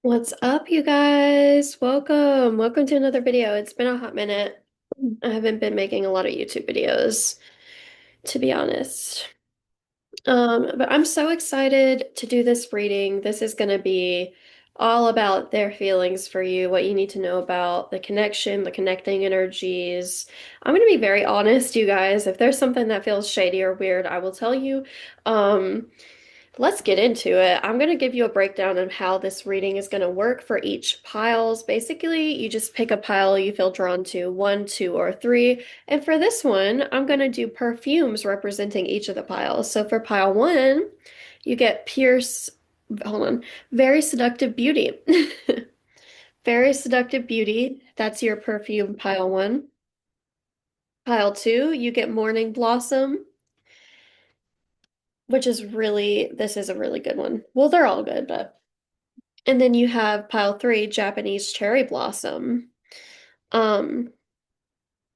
What's up, you guys? Welcome. Welcome to another video. It's been a hot minute. I haven't been making a lot of YouTube videos, to be honest. But I'm so excited to do this reading. This is going to be all about their feelings for you, what you need to know about the connection, the connecting energies. I'm going to be very honest, you guys. If there's something that feels shady or weird, I will tell you. Um, Let's get into it. I'm going to give you a breakdown of how this reading is going to work for each piles. Basically, you just pick a pile you feel drawn to, one, two, or three. And for this one, I'm going to do perfumes representing each of the piles. So for pile one, you get hold on, very seductive beauty. Very seductive beauty. That's your perfume pile one. Pile two, you get morning blossom, which is this is a really good one. Well, they're all good, but. And then you have pile three, Japanese cherry blossom. Um,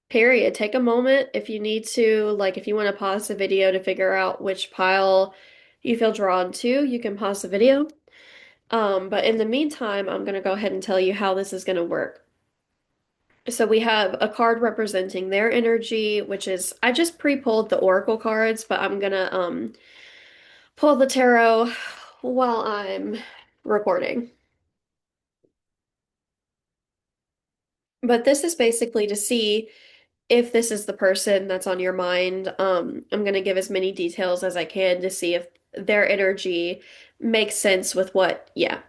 Period. Take a moment if you need to, like if you want to pause the video to figure out which pile you feel drawn to, you can pause the video. But in the meantime, I'm gonna go ahead and tell you how this is gonna work. So we have a card representing their energy, which is I just pre-pulled the oracle cards, but I'm gonna pull the tarot while I'm recording. But this is basically to see if this is the person that's on your mind. I'm going to give as many details as I can to see if their energy makes sense with yeah.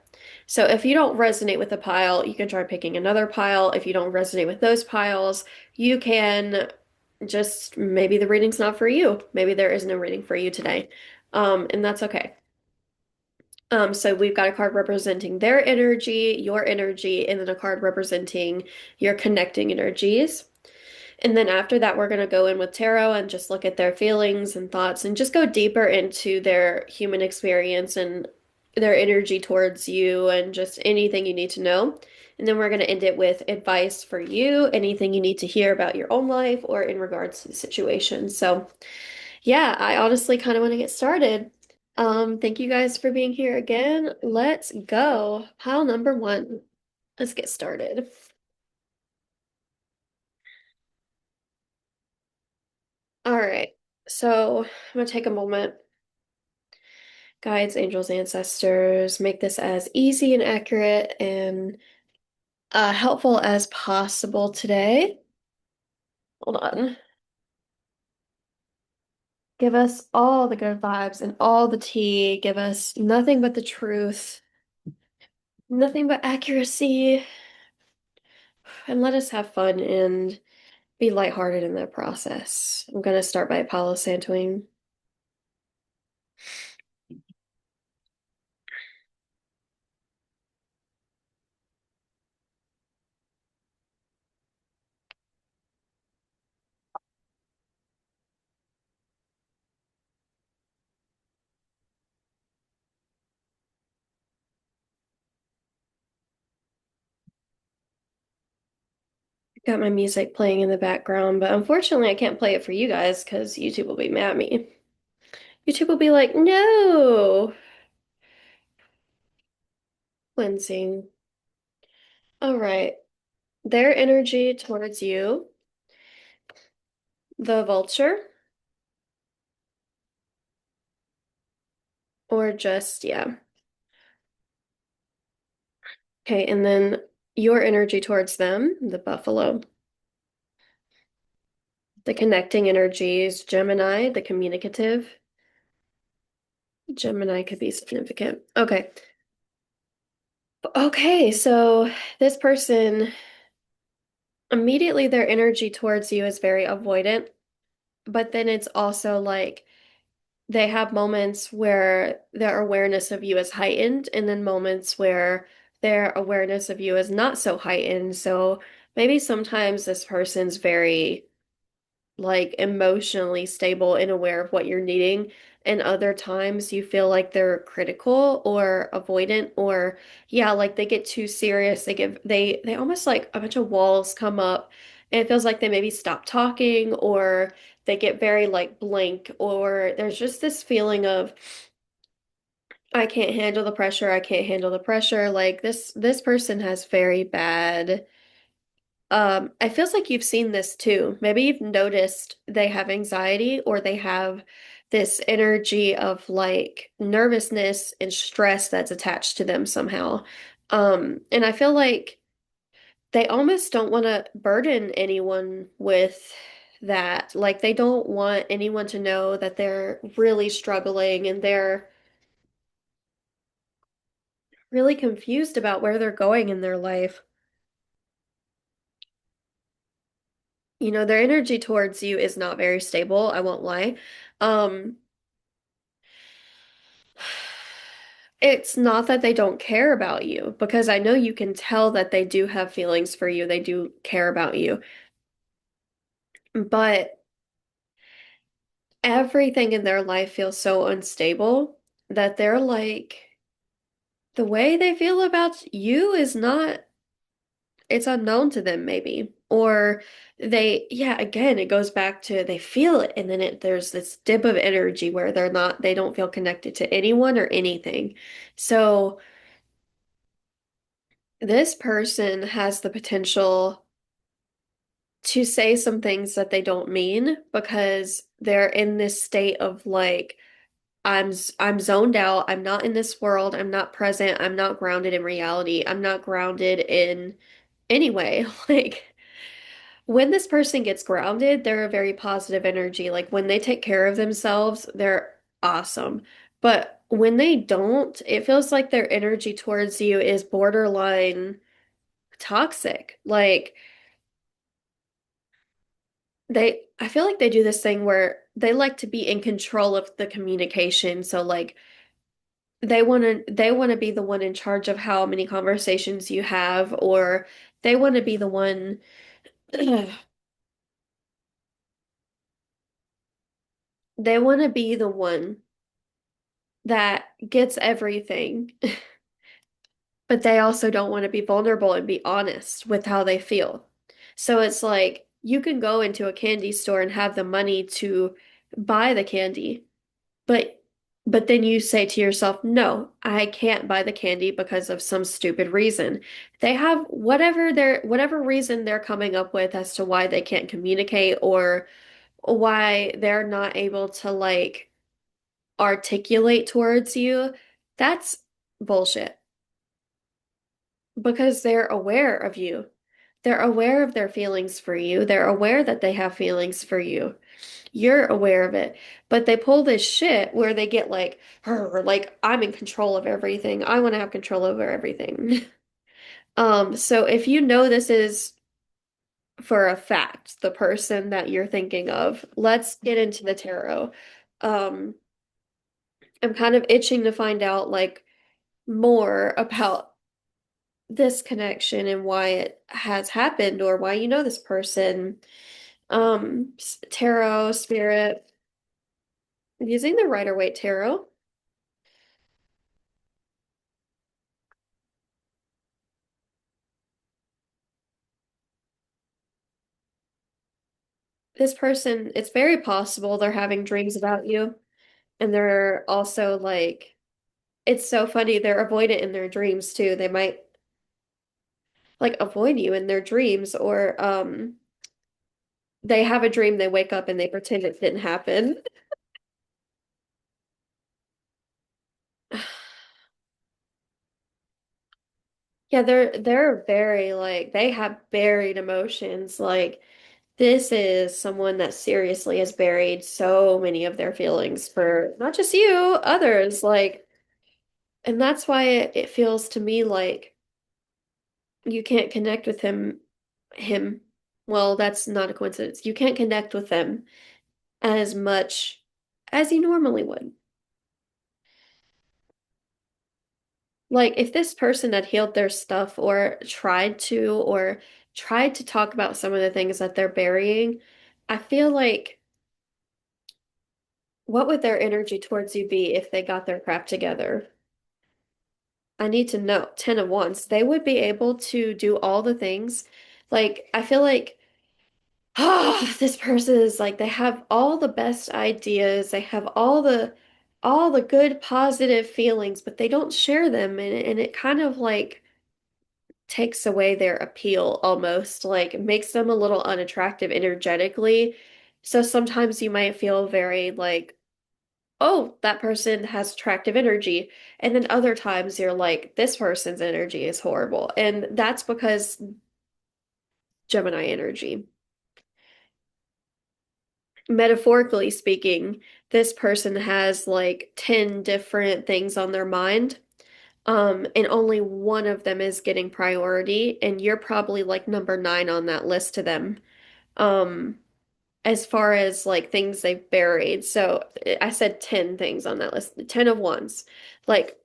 So if you don't resonate with a pile, you can try picking another pile. If you don't resonate with those piles, you can just maybe the reading's not for you. Maybe there is no reading for you today. And that's okay. So we've got a card representing their energy, your energy, and then a card representing your connecting energies. And then after that, we're going to go in with tarot and just look at their feelings and thoughts and just go deeper into their human experience and their energy towards you and just anything you need to know. And then we're going to end it with advice for you, anything you need to hear about your own life or in regards to the situation. So, yeah, I honestly kind of want to get started. Thank you guys for being here again. Let's go. Pile number one. Let's get started. All right. So I'm gonna take a moment. Guides, angels, ancestors, make this as easy and accurate and helpful as possible today. Hold on. Give us all the good vibes and all the tea. Give us nothing but the truth, nothing but accuracy, and let us have fun and be lighthearted in that process. I'm gonna start by Palo Santoing. Got my music playing in the background, but unfortunately I can't play it for you guys because YouTube will be mad at me. YouTube will be like, no, cleansing. All right. Their energy towards you, the vulture, or just, yeah. Okay, and then your energy towards them, the buffalo. The connecting energies, Gemini, the communicative. Gemini could be significant. Okay. Okay, so this person, immediately their energy towards you is very avoidant, but then it's also like they have moments where their awareness of you is heightened, and then moments where their awareness of you is not so heightened. So maybe sometimes this person's very like emotionally stable and aware of what you're needing. And other times you feel like they're critical or avoidant or yeah, like they get too serious. They almost like a bunch of walls come up and it feels like they maybe stop talking or they get very like blank or there's just this feeling of I can't handle the pressure. I can't handle the pressure. Like this person has very bad it feels like you've seen this too. Maybe you've noticed they have anxiety or they have this energy of like nervousness and stress that's attached to them somehow. And I feel like they almost don't want to burden anyone with that. Like they don't want anyone to know that they're really struggling and they're really confused about where they're going in their life. You know, their energy towards you is not very stable, I won't lie. Um, it's not that they don't care about you, because I know you can tell that they do have feelings for you, they do care about you, but everything in their life feels so unstable that they're like, the way they feel about you is not, it's unknown to them, maybe. Or yeah, again, it goes back to they feel it, and then there's this dip of energy where they don't feel connected to anyone or anything. So this person has the potential to say some things that they don't mean because they're in this state of like, I'm zoned out. I'm not in this world. I'm not present. I'm not grounded in reality. I'm not grounded in any way. Like when this person gets grounded, they're a very positive energy. Like when they take care of themselves, they're awesome. But when they don't, it feels like their energy towards you is borderline toxic. Like I feel like they do this thing where they like to be in control of the communication. So like they want to be the one in charge of how many conversations you have, or they want to be the one they want to be the one that gets everything. But they also don't want to be vulnerable and be honest with how they feel. So it's like you can go into a candy store and have the money to buy the candy, but then you say to yourself, "No, I can't buy the candy because of some stupid reason." They have whatever reason they're coming up with as to why they can't communicate or why they're not able to like articulate towards you. That's bullshit because they're aware of you. They're aware of their feelings for you. They're aware that they have feelings for you. You're aware of it. But they pull this shit where they get like, like I'm in control of everything. I want to have control over everything. So if you know this is for a fact, the person that you're thinking of, let's get into the tarot. Um, I'm kind of itching to find out like more about this connection and why it has happened or why you know this person. Tarot, spirit, using the Rider-Waite tarot. This person, it's very possible they're having dreams about you, and they're also like, it's so funny, they're avoidant in their dreams too. They might like avoid you in their dreams, or they have a dream, they wake up and they pretend it didn't happen. Yeah, they're very like they have buried emotions. Like this is someone that seriously has buried so many of their feelings for not just you, others. Like, and that's why it feels to me like you can't connect with him. Well, that's not a coincidence. You can't connect with them as much as you normally would. Like if this person had healed their stuff or tried to talk about some of the things that they're burying, I feel like what would their energy towards you be if they got their crap together? I need to know. 10 of Wands. They would be able to do all the things. Like, I feel like, this person is like, they have all the best ideas. They have all the all the good positive feelings, but they don't share them, and it kind of like takes away their appeal almost, like makes them a little unattractive energetically. So sometimes you might feel very like, oh, that person has attractive energy. And then other times you're like, this person's energy is horrible. And that's because Gemini energy. Metaphorically speaking, this person has like 10 different things on their mind. And only one of them is getting priority, and you're probably like number nine on that list to them. Um, as far as like things they've buried. So I said 10 things on that list, 10 of ones. Like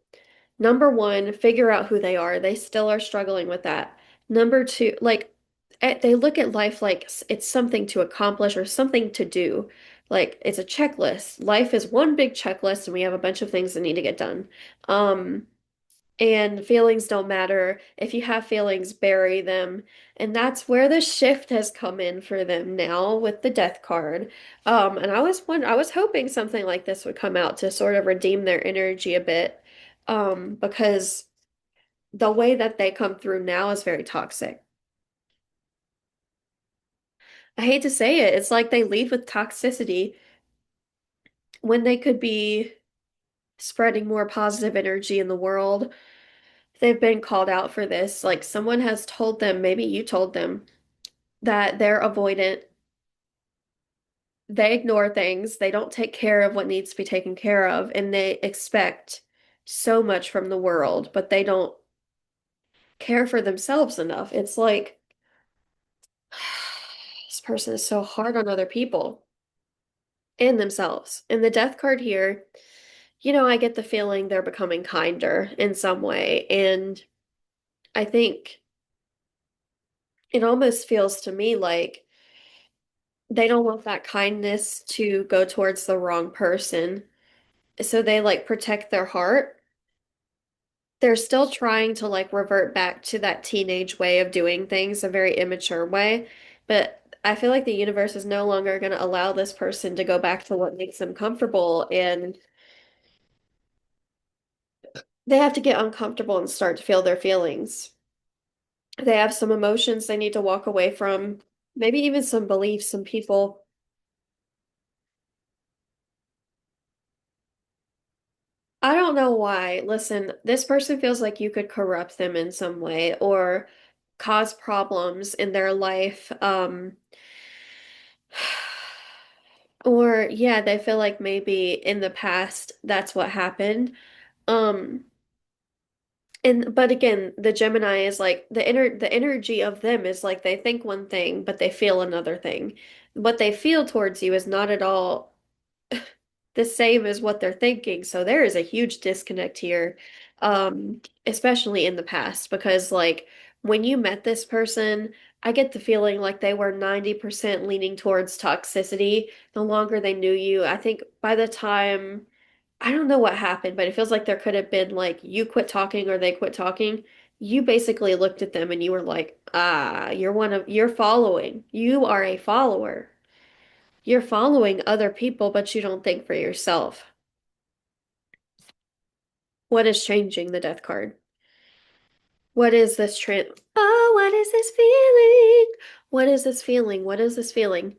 number one, figure out who they are. They still are struggling with that. Number two, like they look at life like it's something to accomplish or something to do. Like it's a checklist. Life is one big checklist and we have a bunch of things that need to get done. Um, and feelings don't matter. If you have feelings, bury them. And that's where the shift has come in for them now with the death card. And I was hoping something like this would come out to sort of redeem their energy a bit. Because the way that they come through now is very toxic. I hate to say it, it's like they lead with toxicity when they could be spreading more positive energy in the world. They've been called out for this. Like someone has told them, maybe you told them, that they're avoidant. They ignore things. They don't take care of what needs to be taken care of, and they expect so much from the world, but they don't care for themselves enough. It's like this person is so hard on other people and themselves. And the death card here, I get the feeling they're becoming kinder in some way. And I think it almost feels to me like they don't want that kindness to go towards the wrong person. So they like protect their heart. They're still trying to like revert back to that teenage way of doing things, a very immature way. But I feel like the universe is no longer going to allow this person to go back to what makes them comfortable. And they have to get uncomfortable and start to feel their feelings. They have some emotions they need to walk away from, maybe even some beliefs, some people. I don't know why. Listen, this person feels like you could corrupt them in some way or cause problems in their life. Or yeah, they feel like maybe in the past that's what happened. Um, and but again, the Gemini is like the energy of them is like they think one thing, but they feel another thing. What they feel towards you is not at all the same as what they're thinking. So there is a huge disconnect here, especially in the past, because like when you met this person, I get the feeling like they were 90% leaning towards toxicity. The longer they knew you, I think by the time, I don't know what happened, but it feels like there could have been like you quit talking or they quit talking. You basically looked at them and you were like, ah, you're following. You are a follower. You're following other people, but you don't think for yourself. What is changing the death card? What is this Oh, what is this feeling? What is this feeling? What is this feeling?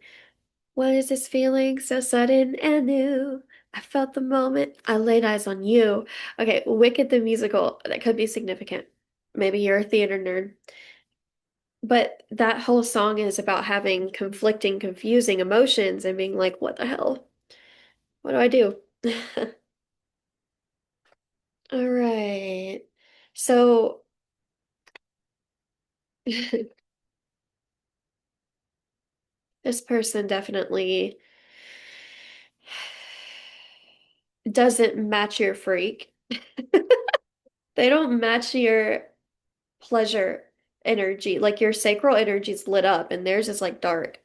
What is this feeling so sudden and new? I felt the moment I laid eyes on you. Okay, Wicked the musical. That could be significant. Maybe you're a theater nerd. But that whole song is about having conflicting, confusing emotions and being like, what the hell? What do I do? All right. So this person definitely doesn't match your freak. They don't match your pleasure energy. Like your sacral energy is lit up and theirs is like dark.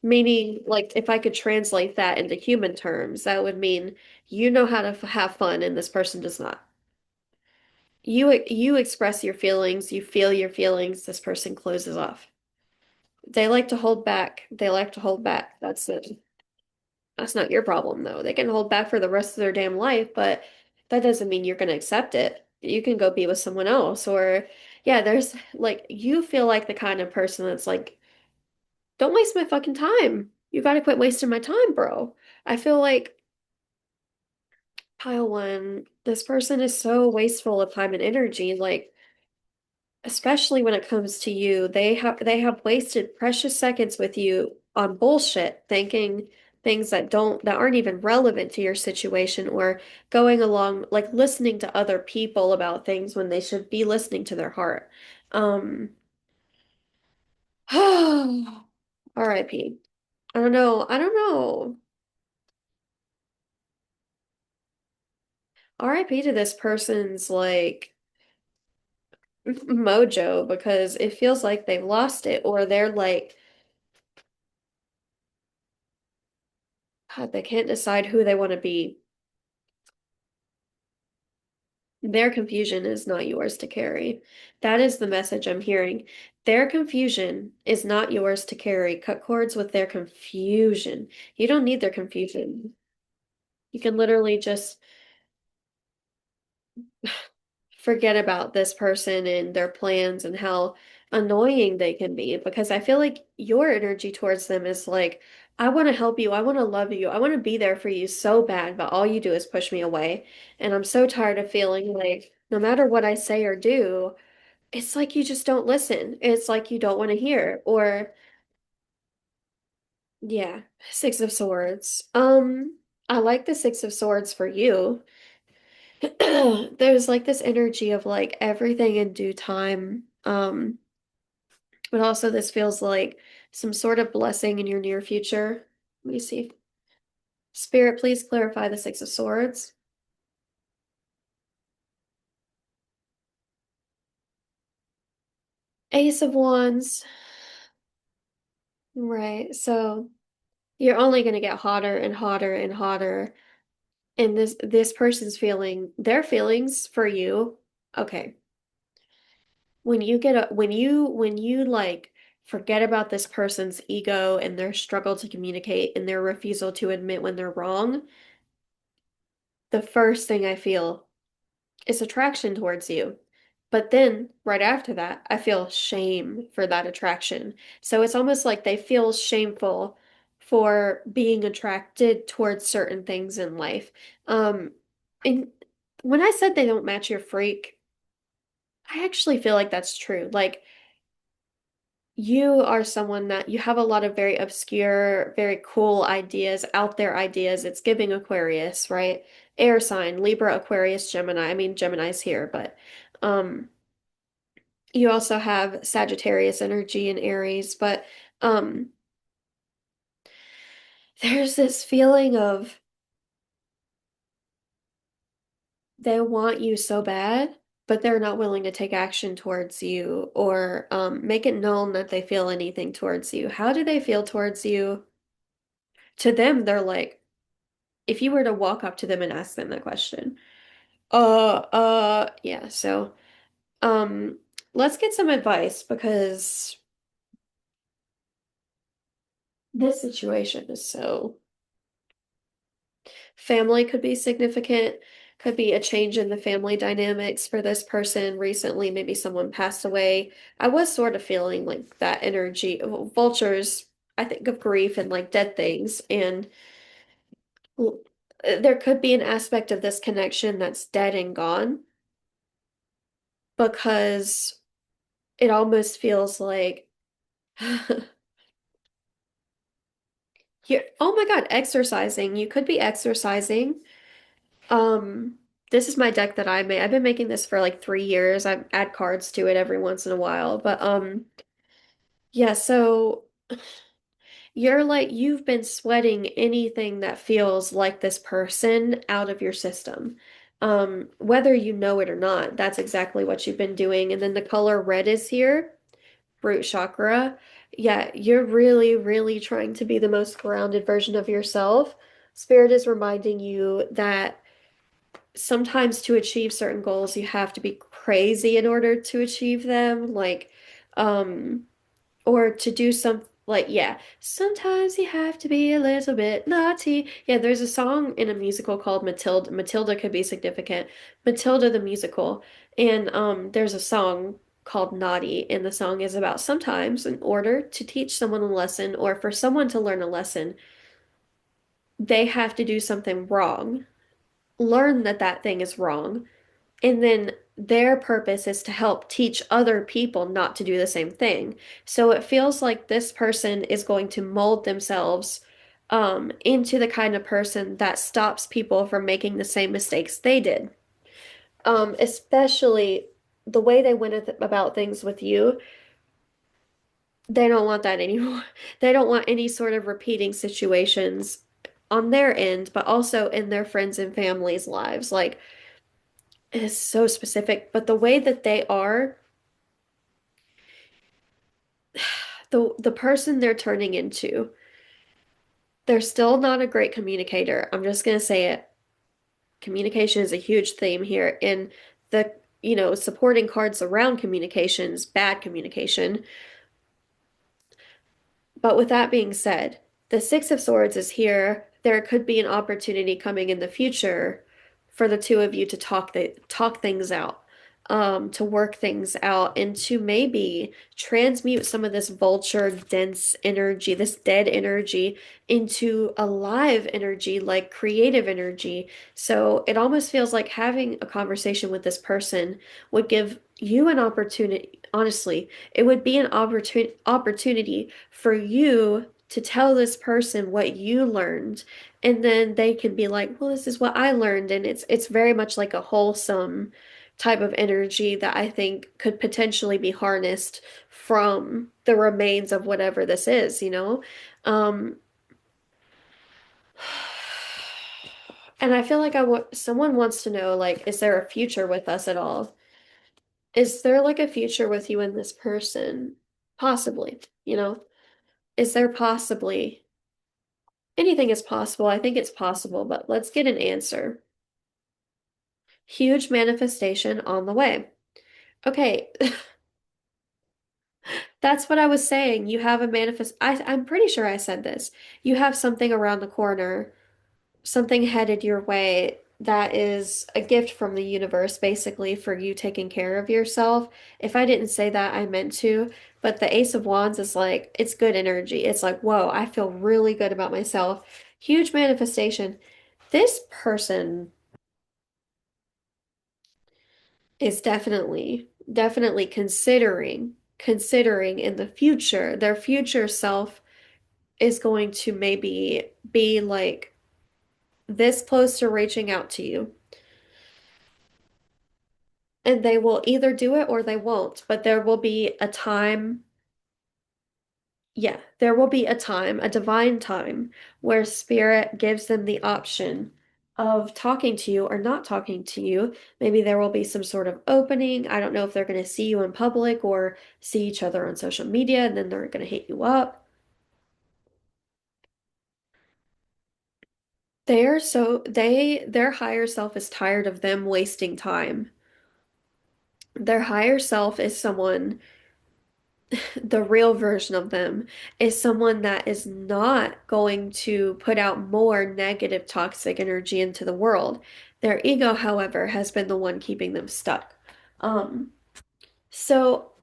Meaning, like, if I could translate that into human terms, that would mean you know how to have fun and this person does not. You express your feelings, you feel your feelings, this person closes off. They like to hold back. They like to hold back. That's it. That's not your problem though. They can hold back for the rest of their damn life, but that doesn't mean you're going to accept it. You can go be with someone else or yeah, there's like you feel like the kind of person that's like, don't waste my fucking time. You got to quit wasting my time, bro. I feel like pile one, this person is so wasteful of time and energy, like especially when it comes to you. They have wasted precious seconds with you on bullshit, thinking things that aren't even relevant to your situation or going along like listening to other people about things when they should be listening to their heart. Um RIP. I don't know. I don't know. RIP to this person's like mojo because it feels like they've lost it or they're like God, they can't decide who they want to be. Their confusion is not yours to carry. That is the message I'm hearing. Their confusion is not yours to carry. Cut cords with their confusion. You don't need their confusion. You can literally just forget about this person and their plans and how annoying they can be because I feel like your energy towards them is like, I want to help you. I want to love you. I want to be there for you so bad, but all you do is push me away. And I'm so tired of feeling like no matter what I say or do, it's like you just don't listen. It's like you don't want to hear. Or, yeah, Six of Swords. I like the Six of Swords for you. There's like this energy of like everything in due time. But also this feels like some sort of blessing in your near future. Let me see. Spirit, please clarify the Six of Swords. Ace of Wands. Right. So you're only going to get hotter and hotter and hotter. And this person's feeling their feelings for you. Okay. When you like forget about this person's ego and their struggle to communicate and their refusal to admit when they're wrong, the first thing I feel is attraction towards you. But then right after that, I feel shame for that attraction. So it's almost like they feel shameful for being attracted towards certain things in life. Um, and when I said they don't match your freak, I actually feel like that's true. Like you are someone that you have a lot of very obscure, very cool ideas, out there ideas. It's giving Aquarius, right? Air sign, Libra, Aquarius, Gemini. I mean, Gemini's here, but um you also have Sagittarius energy in Aries, but um there's this feeling of they want you so bad, but they're not willing to take action towards you or make it known that they feel anything towards you. How do they feel towards you? To them, they're like, if you were to walk up to them and ask them that question, yeah, so um let's get some advice because this situation is so family could be significant, could be a change in the family dynamics for this person recently. Maybe someone passed away. I was sort of feeling like that energy. Vultures, I think of grief and like dead things. And there could be an aspect of this connection that's dead and gone because it almost feels like oh my God, exercising. You could be exercising. Um, this is my deck that I made. I've been making this for like 3 years. I add cards to it every once in a while. But yeah, so you're like you've been sweating anything that feels like this person out of your system. Whether you know it or not, that's exactly what you've been doing. And then the color red is here, root chakra. Yeah, you're really, really trying to be the most grounded version of yourself. Spirit is reminding you that sometimes to achieve certain goals, you have to be crazy in order to achieve them, like, or to do some. Like, yeah, sometimes you have to be a little bit naughty. Yeah, there's a song in a musical called Matilda. Matilda could be significant. Matilda the musical. And there's a song called Naughty, and the song is about sometimes in order to teach someone a lesson or for someone to learn a lesson, they have to do something wrong. Learn that that thing is wrong. And then their purpose is to help teach other people not to do the same thing. So it feels like this person is going to mold themselves into the kind of person that stops people from making the same mistakes they did. Especially the way they went about things with you, they don't want that anymore. They don't want any sort of repeating situations on their end, but also in their friends and families' lives. Like, it is so specific, but the way that they are, the person they're turning into, they're still not a great communicator. I'm just gonna say it. Communication is a huge theme here, and the, supporting cards around communications, bad communication. But with that being said, the Six of Swords is here. There could be an opportunity coming in the future for the two of you to talk things out, to work things out, and to maybe transmute some of this vulture, dense energy, this dead energy, into a live energy, like creative energy. So it almost feels like having a conversation with this person would give you an opportunity. Honestly, it would be an opportunity for you to tell this person what you learned, and then they can be like, well, this is what I learned, and it's very much like a wholesome type of energy that I think could potentially be harnessed from the remains of whatever this is, you know? Um, and I feel like someone wants to know, like, is there a future with us at all? Is there like a future with you and this person? Possibly, you know? Is there possibly anything is possible? I think it's possible, but let's get an answer. Huge manifestation on the way. Okay, that's what I was saying. You have a I'm pretty sure I said this. You have something around the corner, something headed your way that is a gift from the universe, basically, for you taking care of yourself. If I didn't say that, I meant to. But the Ace of Wands is like, it's good energy. It's like, whoa, I feel really good about myself. Huge manifestation. This person is definitely considering in the future, their future self is going to maybe be like this close to reaching out to you. And they will either do it or they won't, but there will be a time, yeah, there will be a time, a divine time, where spirit gives them the option of talking to you or not talking to you. Maybe there will be some sort of opening. I don't know if they're going to see you in public or see each other on social media and then they're going to hit you up. Their higher self is tired of them wasting time. Their higher self is someone, the real version of them is someone that is not going to put out more negative toxic energy into the world. Their ego, however, has been the one keeping them stuck. Um, so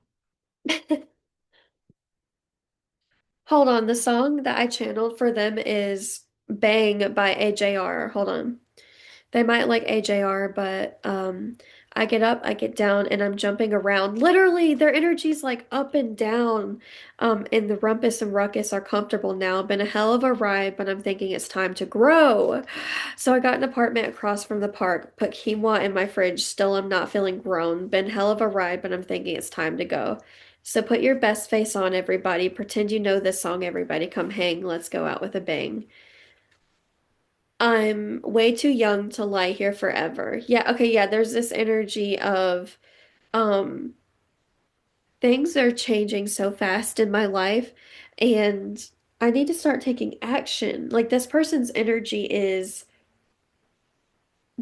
hold on, the song that I channeled for them is Bang by AJR. Hold on. They might like AJR, but I get up, I get down, and I'm jumping around. Literally, their energy's like up and down. And the rumpus and ruckus are comfortable now. Been a hell of a ride, but I'm thinking it's time to grow. So I got an apartment across from the park, put quinoa in my fridge, still am not feeling grown. Been hell of a ride, but I'm thinking it's time to go. So put your best face on, everybody. Pretend you know this song, everybody. Come hang. Let's go out with a bang. I'm way too young to lie here forever. Yeah, okay, yeah, there's this energy of um things are changing so fast in my life and I need to start taking action. Like this person's energy is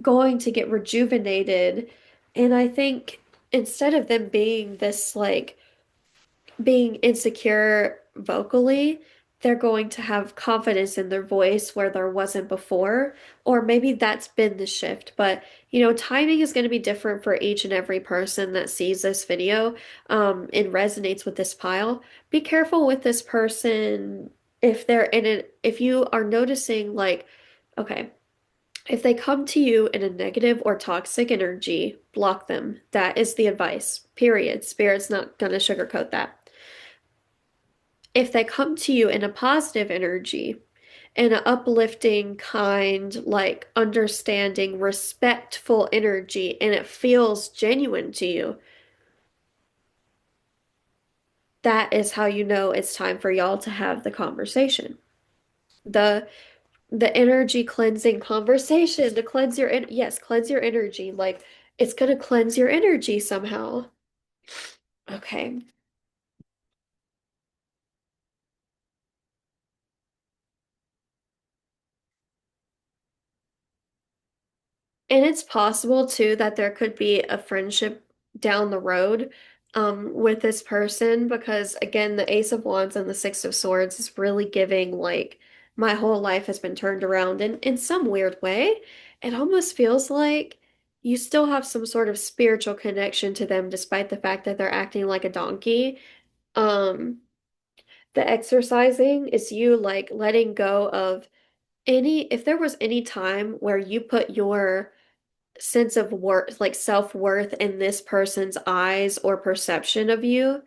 going to get rejuvenated and I think instead of them being this like being insecure vocally, they're going to have confidence in their voice where there wasn't before, or maybe that's been the shift. But, timing is going to be different for each and every person that sees this video, and resonates with this pile. Be careful with this person if they're in it, if you are noticing, like, okay. If they come to you in a negative or toxic energy, block them. That is the advice. Period. Spirit's not going to sugarcoat that. If they come to you in a positive energy, in an uplifting, kind, like understanding, respectful energy, and it feels genuine to you, that is how you know it's time for y'all to have the conversation. The the energy cleansing conversation to cleanse your yes, cleanse your energy. Like it's gonna cleanse your energy somehow. Okay. And it's possible too that there could be a friendship down the road with this person because again, the Ace of Wands and the Six of Swords is really giving like my whole life has been turned around in some weird way. It almost feels like you still have some sort of spiritual connection to them despite the fact that they're acting like a donkey. Um, the exercising is you like letting go of if there was any time where you put your sense of worth, like self-worth in this person's eyes or perception of you,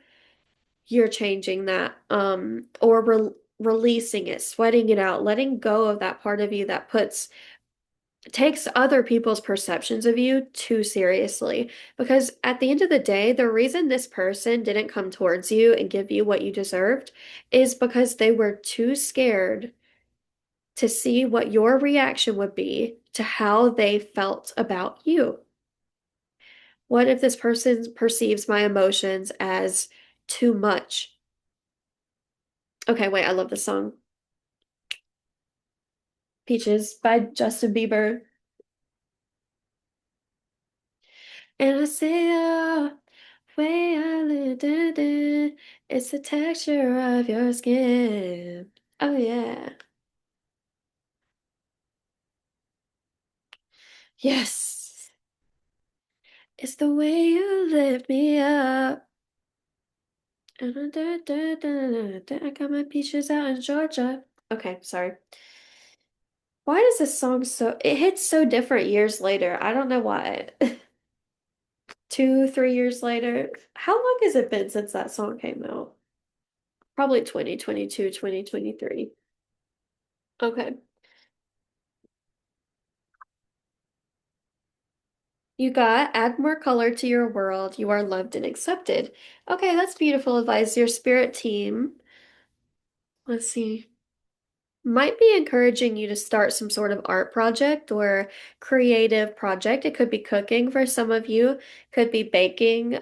you're changing that, or releasing it, sweating it out, letting go of that part of you that takes other people's perceptions of you too seriously. Because at the end of the day, the reason this person didn't come towards you and give you what you deserved is because they were too scared to see what your reaction would be to how they felt about you. What if this person perceives my emotions as too much? Okay, wait, I love this song. Peaches by Justin Bieber. And I say, oh, way I lived it, it's the texture of your skin. Oh, yeah. Yes. It's the way you lift me up. I got my peaches out in Georgia. Okay, sorry. Why does this song it hits so different years later? I don't know why. 2, 3 years later. How long has it been since that song came out? Probably 2022, 2023. Okay. You got add more color to your world. You are loved and accepted. Okay, that's beautiful advice. Your spirit team. Let's see. Might be encouraging you to start some sort of art project or creative project. It could be cooking for some of you, could be baking.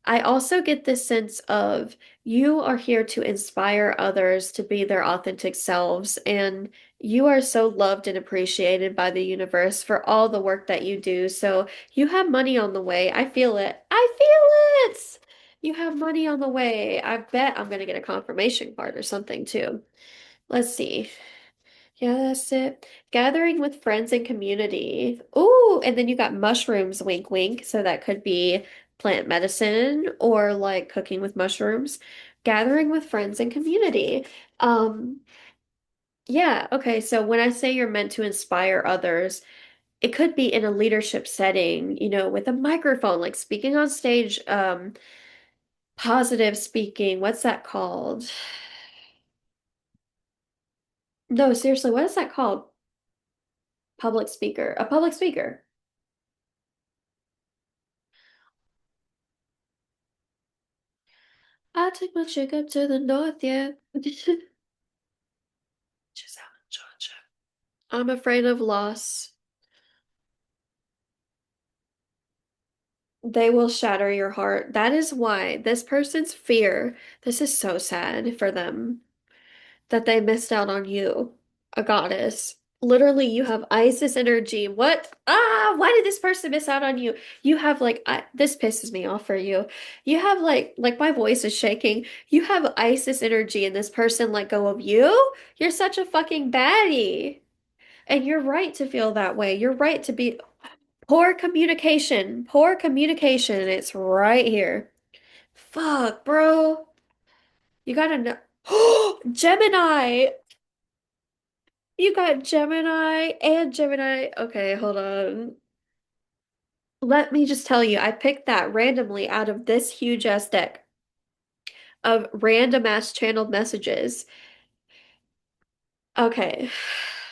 I also get this sense of you are here to inspire others to be their authentic selves, and you are so loved and appreciated by the universe for all the work that you do. So you have money on the way. I feel it. I feel it. You have money on the way. I bet I'm gonna get a confirmation card or something too. Let's see. Yeah, that's it. Gathering with friends and community. Ooh, and then you got mushrooms, wink, wink. So that could be plant medicine or like cooking with mushrooms. Gathering with friends and community. Um, yeah, okay. So when I say you're meant to inspire others, it could be in a leadership setting, with a microphone, like speaking on stage, positive speaking. What's that called? No, seriously, what is that called? Public speaker. A public speaker. I took my chick up to the north, yeah. Just out in Georgia. I'm afraid of loss. They will shatter your heart. That is why this person's fear, this is so sad for them that they missed out on you, a goddess. Literally, you have Isis energy. What? Ah, why did this person miss out on you? You have like this pisses me off for you. You have like my voice is shaking. You have Isis energy and this person let go of you? You're such a fucking baddie. And you're right to feel that way. You're right to be poor communication. Poor communication. It's right here. Fuck, bro. You gotta know. Gemini. You got Gemini and Gemini. Okay, hold on. Let me just tell you, I picked that randomly out of this huge ass deck of random ass channeled messages. Okay.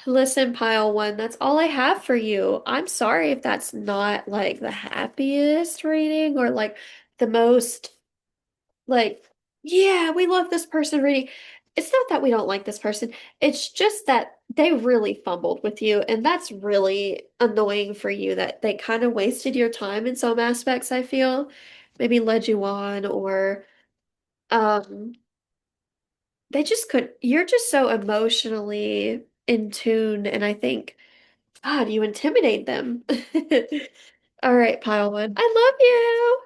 Listen, pile one, that's all I have for you. I'm sorry if that's not like the happiest reading or like the most like, yeah, we love this person reading. It's not that we don't like this person. It's just that they really fumbled with you, and that's really annoying for you that they kind of wasted your time in some aspects, I feel. Maybe led you on or um they just could you're just so emotionally in tune, and I think, God, you intimidate them. All right, pile one. I love you.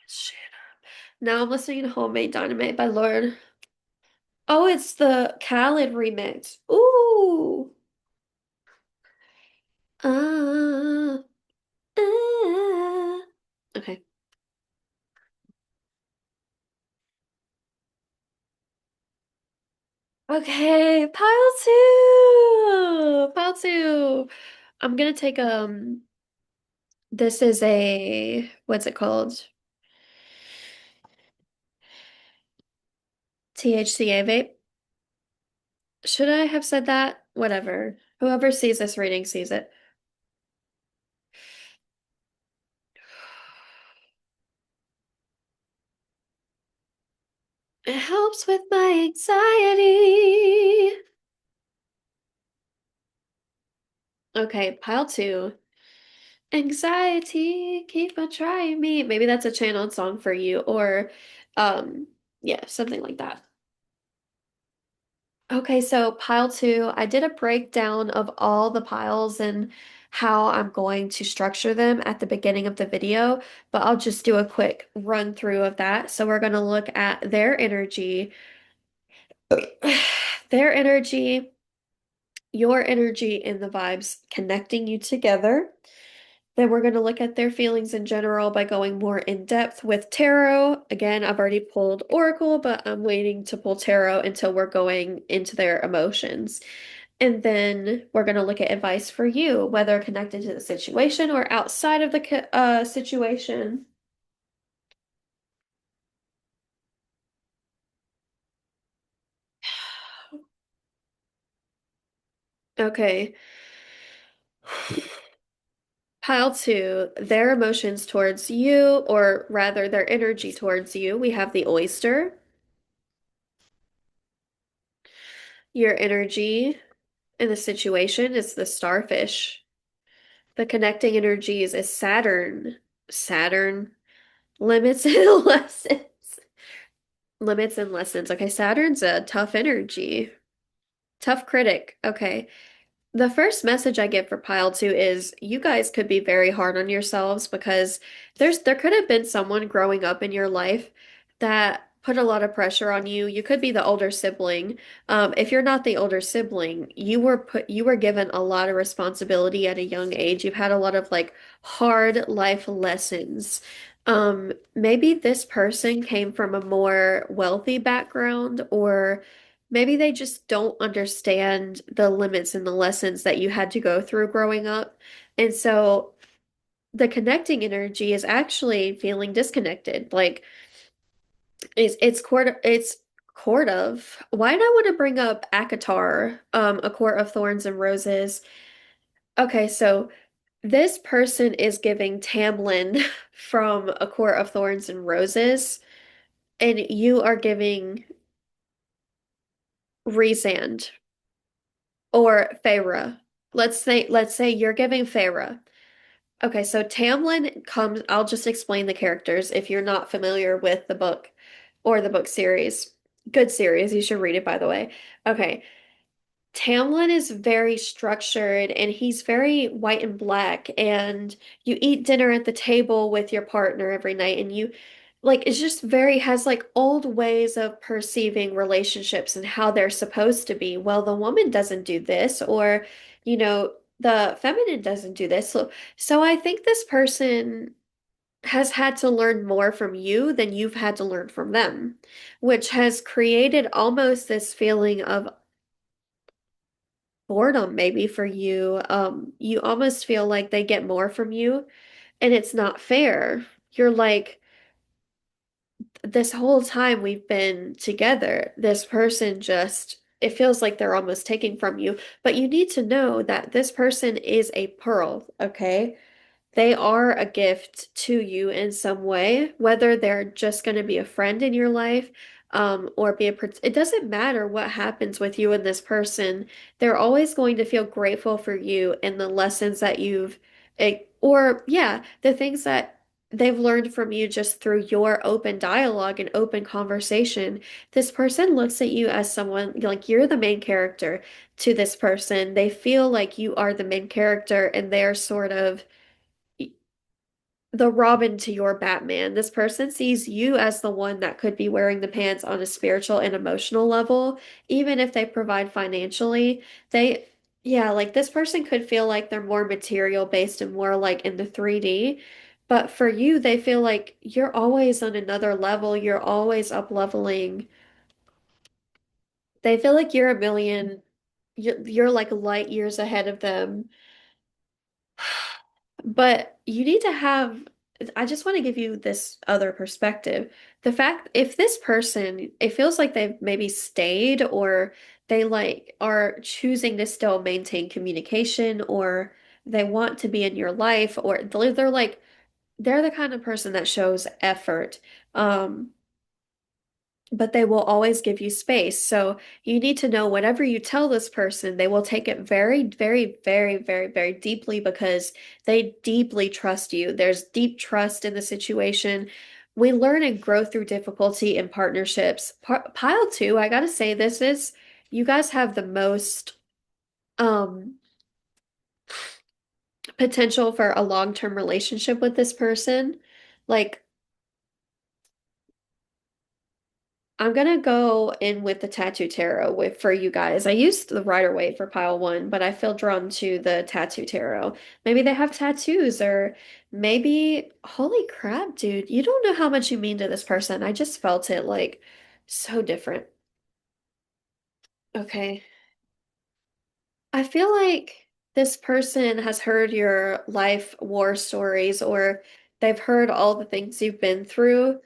Shit. Now I'm listening to Homemade Dynamite by Lord. Oh, it's the Khaled remix. Ooh. Uh, uh. Okay. Okay, pile two. Pile two. I'm gonna take this is a what's it called? THCA vape. Should I have said that? Whatever. Whoever sees this reading sees it. It helps with my anxiety. Okay, pile two. Anxiety, keep on trying me. Maybe that's a channeled song for you, or yeah, something like that. Okay, so pile two, I did a breakdown of all the piles and how I'm going to structure them at the beginning of the video, but I'll just do a quick run through of that. So we're going to look at their energy, your energy, and the vibes connecting you together. Then we're going to look at their feelings in general by going more in depth with tarot. Again, I've already pulled Oracle, but I'm waiting to pull tarot until we're going into their emotions. And then we're going to look at advice for you, whether connected to the situation or outside of the situation. Okay. Pile two, their emotions towards you, or rather their energy towards you. We have the oyster, your energy in the situation is the starfish. The connecting energies is Saturn. Saturn limits and lessons. Limits and lessons. Okay, Saturn's a tough energy. Tough critic. Okay. The first message I get for pile two is you guys could be very hard on yourselves because there could have been someone growing up in your life that put a lot of pressure on you. You could be the older sibling. If you're not the older sibling, you were given a lot of responsibility at a young age. You've had a lot of like hard life lessons. Maybe this person came from a more wealthy background, or maybe they just don't understand the limits and the lessons that you had to go through growing up. And so the connecting energy is actually feeling disconnected. Like it's court of. Why did I want to bring up Akatar, A Court of Thorns and Roses? Okay, so this person is giving Tamlin from A Court of Thorns and Roses, and you are giving Rhysand or Feyre. Let's say you're giving Feyre. Okay, so Tamlin comes, I'll just explain the characters if you're not familiar with the book or the book series. Good series. You should read it, by the way. Okay. Tamlin is very structured and he's very white and black, and you eat dinner at the table with your partner every night, and you like it's just very has like old ways of perceiving relationships and how they're supposed to be. Well, the woman doesn't do this, or the feminine doesn't do this. So I think this person has had to learn more from you than you've had to learn from them, which has created almost this feeling of boredom maybe for you. You almost feel like they get more from you, and it's not fair. You're like, this whole time we've been together, this person just, it feels like they're almost taking from you. But you need to know that this person is a pearl, okay? They are a gift to you in some way, whether they're just going to be a friend in your life, or it doesn't matter what happens with you and this person. They're always going to feel grateful for you and the lessons that or yeah, the things that they've learned from you just through your open dialogue and open conversation. This person looks at you as someone like you're the main character to this person. They feel like you are the main character and they're sort of the Robin to your Batman. This person sees you as the one that could be wearing the pants on a spiritual and emotional level, even if they provide financially. Yeah, like this person could feel like they're more material based and more like in the 3D. But for you, they feel like you're always on another level. You're always up leveling. They feel like you're like light years ahead of them. But you need to have, I just want to give you this other perspective. The fact, if this person, it feels like they've maybe stayed or they like are choosing to still maintain communication or they want to be in your life or they're like, they're the kind of person that shows effort. Um, but they will always give you space. So you need to know whatever you tell this person, they will take it very, very, very, very, very deeply because they deeply trust you. There's deep trust in the situation. We learn and grow through difficulty in partnerships. Pile two, I gotta say, you guys have the most um potential for a long-term relationship with this person. Like, I'm gonna go in with the tattoo tarot with for you guys. I used the Rider Waite for pile one, but I feel drawn to the tattoo tarot. Maybe they have tattoos, or maybe, holy crap, dude, you don't know how much you mean to this person. I just felt it like so different. Okay. I feel like this person has heard your life war stories or they've heard all the things you've been through.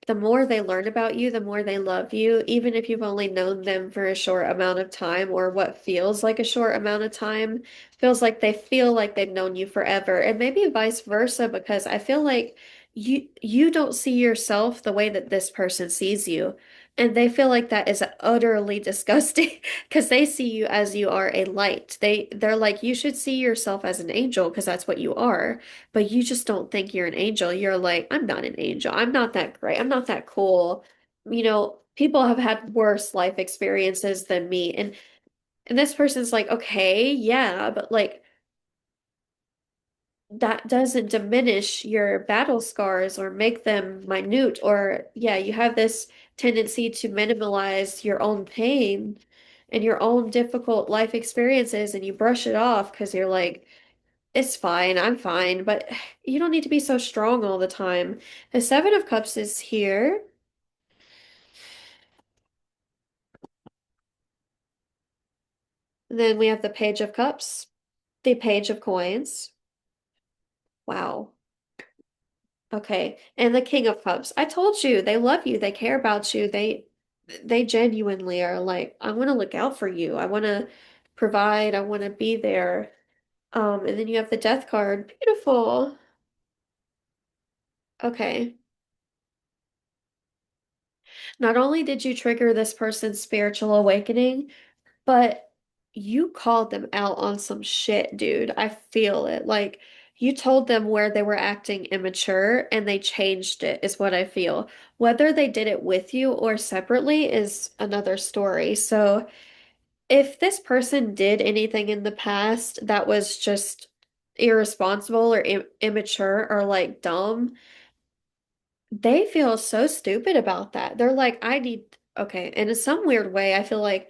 The more they learn about you, the more they love you, even if you've only known them for a short amount of time or what feels like a short amount of time, feels like they feel like they've known you forever. And maybe vice versa, because I feel like you don't see yourself the way that this person sees you. And they feel like that is utterly disgusting. Because they see you as you are a light. They're like, you should see yourself as an angel because that's what you are. But you just don't think you're an angel. You're like, I'm not an angel. I'm not that great. I'm not that cool. People have had worse life experiences than me. And this person's like, okay, yeah, but like that doesn't diminish your battle scars or make them minute. Or yeah, you have this tendency to minimalize your own pain and your own difficult life experiences, and you brush it off because you're like, it's fine, I'm fine. But you don't need to be so strong all the time. The Seven of Cups is here. Then we have the Page of Cups, the Page of Coins. Wow. Okay. And the King of Cups. I told you, they love you, they care about you. They genuinely are like, I want to look out for you. I want to provide, I want to be there. And then you have the Death card. Beautiful. Okay. Not only did you trigger this person's spiritual awakening, but you called them out on some shit, dude. I feel it. Like You told them where they were acting immature and they changed it, is what I feel. Whether they did it with you or separately is another story. So, if this person did anything in the past that was just irresponsible or immature or like dumb, they feel so stupid about that. They're like, I need, okay. And in some weird way, I feel like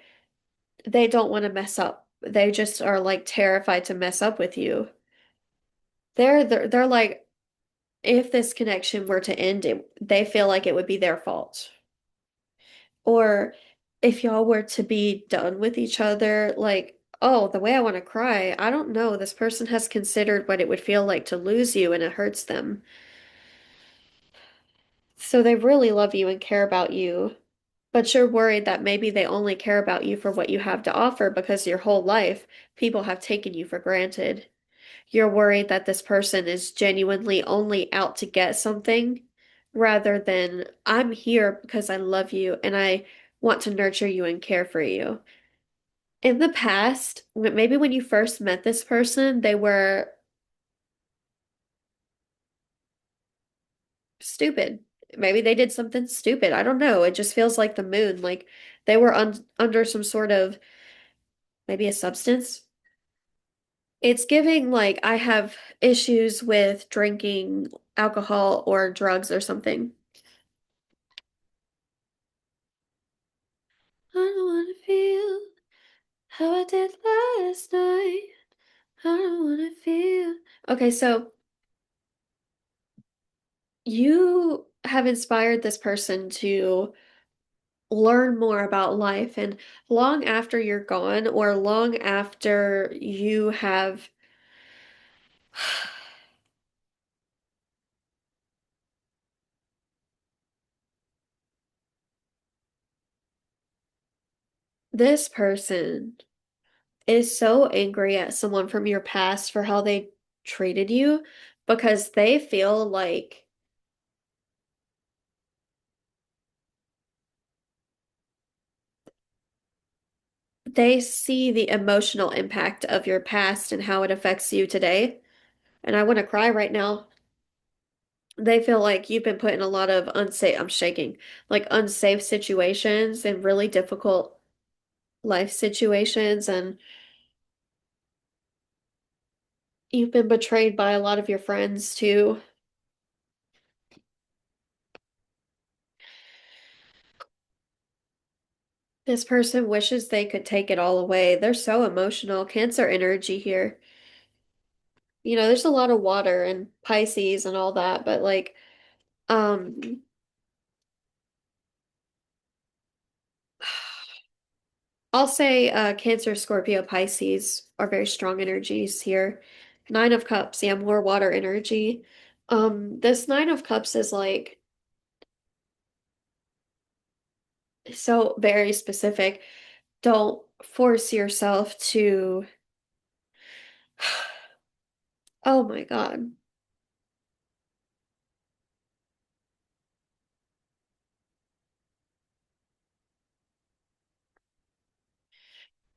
they don't want to mess up. They just are like terrified to mess up with you. They're like, if this connection were to end, they feel like it would be their fault. Or if y'all were to be done with each other, like, oh, the way I want to cry, I don't know. This person has considered what it would feel like to lose you and it hurts them. So they really love you and care about you, but you're worried that maybe they only care about you for what you have to offer because your whole life people have taken you for granted. You're worried that this person is genuinely only out to get something rather than I'm here because I love you and I want to nurture you and care for you. In the past, maybe when you first met this person, they were stupid. Maybe they did something stupid. I don't know. It just feels like the moon. Like they were under some sort of maybe a substance. It's giving like I have issues with drinking alcohol or drugs or something. I don't want to feel how I did last night. I don't want to feel. Okay, so you have inspired this person to learn more about life, and long after you're gone, or long after you have, this person is so angry at someone from your past for how they treated you because they feel like they see the emotional impact of your past and how it affects you today. And I want to cry right now. They feel like you've been put in a lot of unsafe, I'm shaking, like unsafe situations and really difficult life situations, and you've been betrayed by a lot of your friends too. This person wishes they could take it all away. They're so emotional. Cancer energy here. You know, there's a lot of water and Pisces and all that, but like, um, I'll say Cancer, Scorpio, Pisces are very strong energies here. Nine of Cups, yeah, more water energy. This Nine of Cups is like so very specific. Don't force yourself to, oh my God.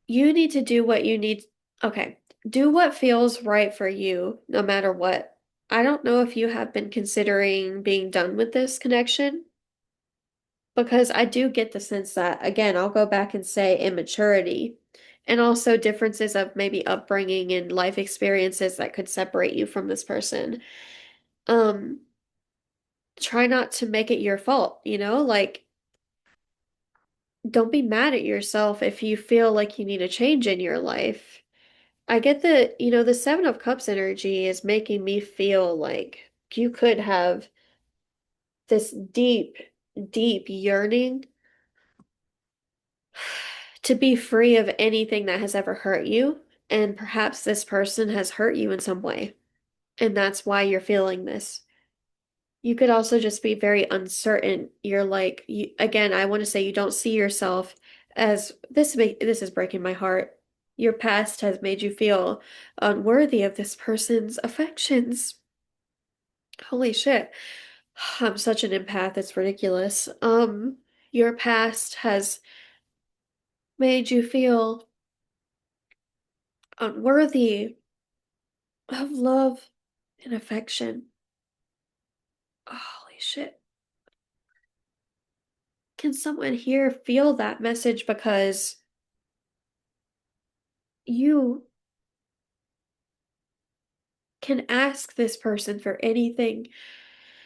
You need to do what you need. Okay. Do what feels right for you, no matter what. I don't know if you have been considering being done with this connection, because I do get the sense that, again, I'll go back and say immaturity and also differences of maybe upbringing and life experiences that could separate you from this person. Um, Try not to make it your fault, you know? Like, don't be mad at yourself if you feel like you need a change in your life. I get that, the Seven of Cups energy is making me feel like you could have this deep, deep yearning to be free of anything that has ever hurt you. And perhaps this person has hurt you in some way. And that's why you're feeling this. You could also just be very uncertain. You're like, again, I want to say you don't see yourself as this is breaking my heart. Your past has made you feel unworthy of this person's affections. Holy shit. I'm such an empath, it's ridiculous. Your past has made you feel unworthy of love. and affection. Holy shit. Can someone here feel that message because you can ask this person for anything?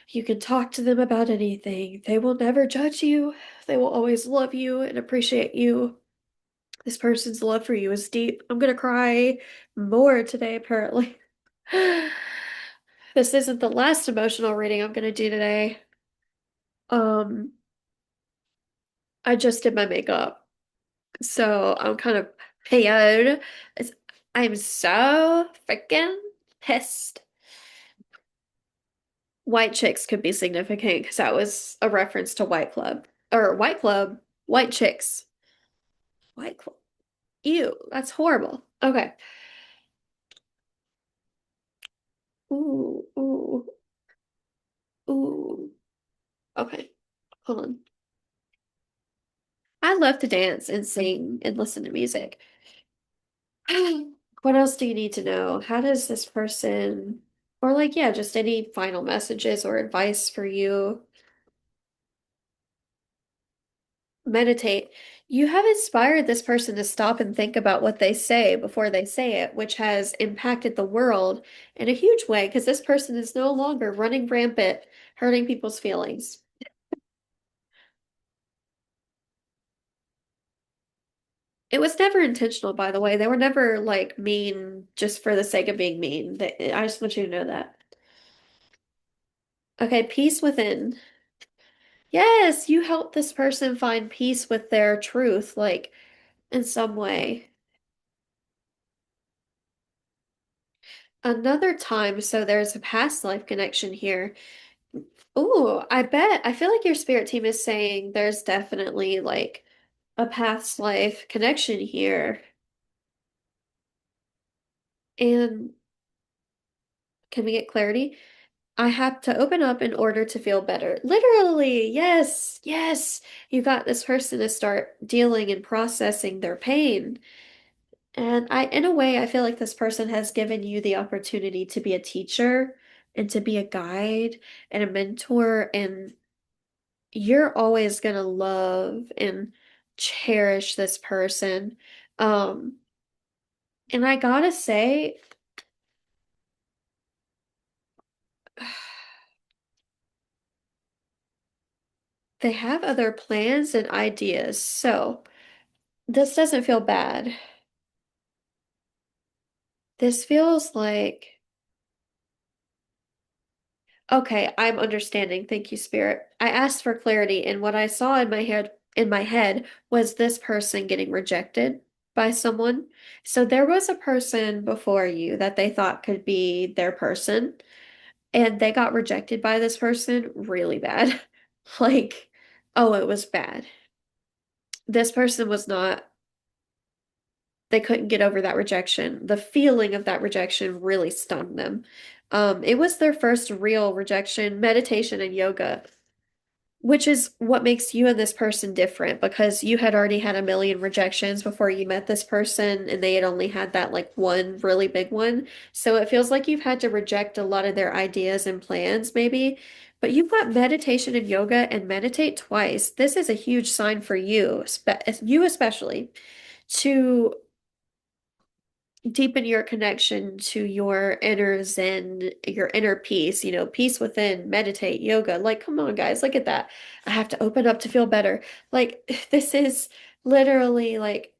You can talk to them about anything. They will never judge you. They will always love you and appreciate you. This person's love for you is deep. I'm gonna cry more today, apparently. This isn't the last emotional reading I'm gonna do today. Um, I just did my makeup, so I'm kind of PO'd. It's, I'm so freaking pissed. White chicks could be significant because that was a reference to White Club. Or White Club, White Chicks. White Club. Ew, that's horrible. Okay. Ooh, ooh, ooh. Okay, hold on. I love to dance and sing and listen to music. What else do you need to know? How does this person, or like, yeah, just any final messages or advice for you? Meditate. You have inspired this person to stop and think about what they say before they say it, which has impacted the world in a huge way because this person is no longer running rampant, hurting people's feelings. It was never intentional, by the way. They were never like mean just for the sake of being mean. I just want you to know that. Okay, peace within. Yes, you help this person find peace with their truth, like in some way. Another time, so there's a past life connection here. Ooh, I bet. I feel like your spirit team is saying there's definitely like a past life connection here. And can we get clarity? I have to open up in order to feel better. Literally, yes, yes. You got this person to start dealing and processing their pain. And in a way, I feel like this person has given you the opportunity to be a teacher and to be a guide and a mentor. And you're always gonna love and cherish this person. Um, and I gotta say, they have other plans and ideas. So this doesn't feel bad. This feels like, okay, I'm understanding. Thank you, Spirit. I asked for clarity, and what I saw in my head was this person getting rejected by someone. So there was a person before you that they thought could be their person, and they got rejected by this person really bad. Like, oh, it was bad. This person was not, they couldn't get over that rejection. The feeling of that rejection really stung them. It was their first real rejection, meditation and yoga, which is what makes you and this person different because you had already had a million rejections before you met this person, and they had only had that like one really big one. So it feels like you've had to reject a lot of their ideas and plans, maybe. But you've got meditation and yoga and meditate twice. This is a huge sign for you, you especially, to deepen your connection to your inner zen, your inner peace, peace within, meditate, yoga. Like, come on, guys, look at that. I have to open up to feel better. Like, this is literally like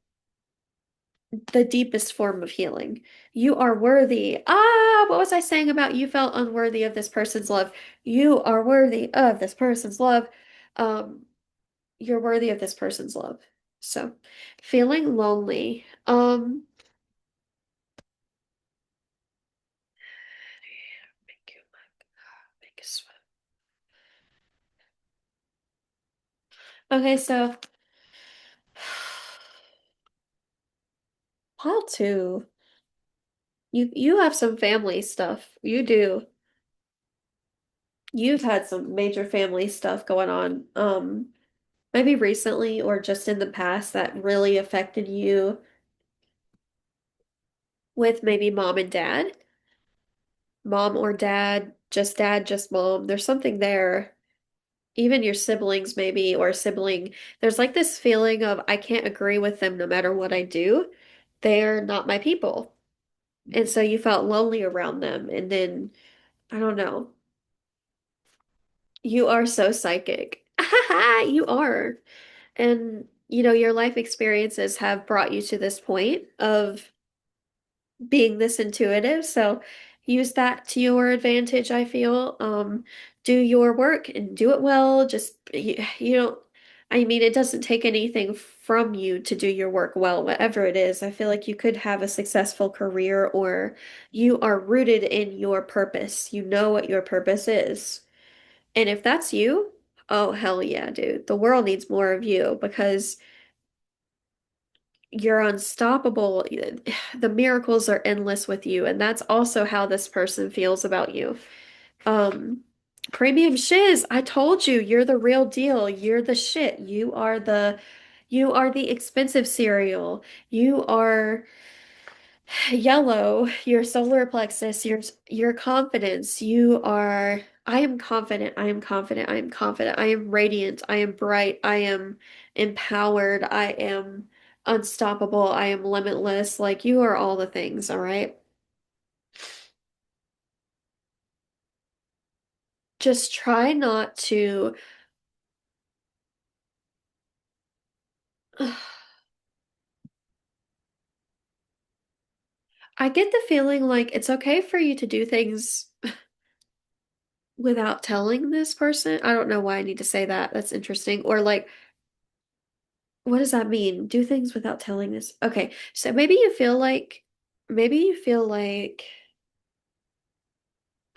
the deepest form of healing. You are worthy. Ah, what was I saying about you felt unworthy of this person's love? You are worthy of this person's love. Um, you're worthy of this person's love. So, feeling lonely. Make you make a swim. Okay, so pile two. You have some family stuff. You do. You've had some major family stuff going on. Maybe recently or just in the past that really affected you with maybe mom and dad. mom or dad, just mom. There's something there. Even your siblings, maybe, or sibling. There's like this feeling of I can't agree with them no matter what I do. They're not my people. And so you felt lonely around them. And then, I don't know. You are so psychic. You are. And, your life experiences have brought you to this point of being this intuitive. So use that to your advantage, I feel. Do your work and do it well. Just, you don't, I mean, it doesn't take anything from you to do your work well, whatever it is. I feel like you could have a successful career or you are rooted in your purpose. You know what your purpose is. And if that's you, oh, hell yeah, dude. The world needs more of you because you're unstoppable. The miracles are endless with you, and that's also how this person feels about you. Um, Premium Shiz, I told you, you're the real deal. You're the shit. You are the expensive cereal. You are yellow, your solar plexus, your confidence. You are I am confident. I am confident. I am confident. I am radiant. I am bright. I am empowered. I am unstoppable. I am limitless. Like you are all the things, all right? Just try not to I get the feeling like it's okay for you to do things without telling this person. I don't know why I need to say that. That's interesting. Or like what does that mean? Do things without telling this. Okay, so maybe you feel like,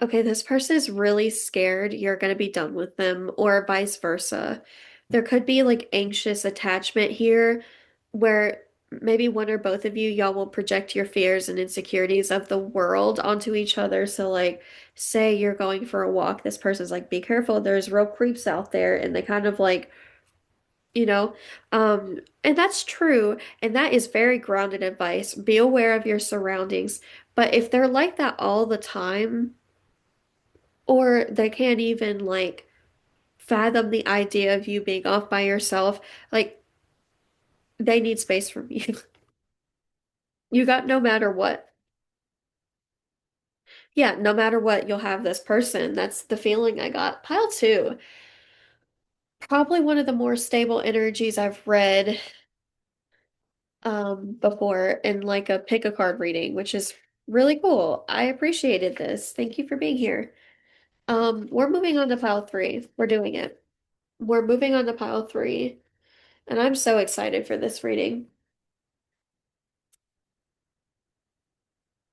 okay, this person is really scared you're going to be done with them, or vice versa. There could be like anxious attachment here where maybe one or both of you, y'all will project your fears and insecurities of the world onto each other. So, like, say you're going for a walk, this person's like, be careful, there's real creeps out there, and they kind of like you know and that's true and that is very grounded advice. Be aware of your surroundings, but if they're like that all the time or they can't even like fathom the idea of you being off by yourself, like they need space from you. You got no matter what. Yeah, no matter what, you'll have this person. That's the feeling I got. Pile two, probably one of the more stable energies I've read before in like a pick a card reading, which is really cool. I appreciated this. Thank you for being here. We're moving on to pile three. We're doing it. We're moving on to pile three, and I'm so excited for this reading.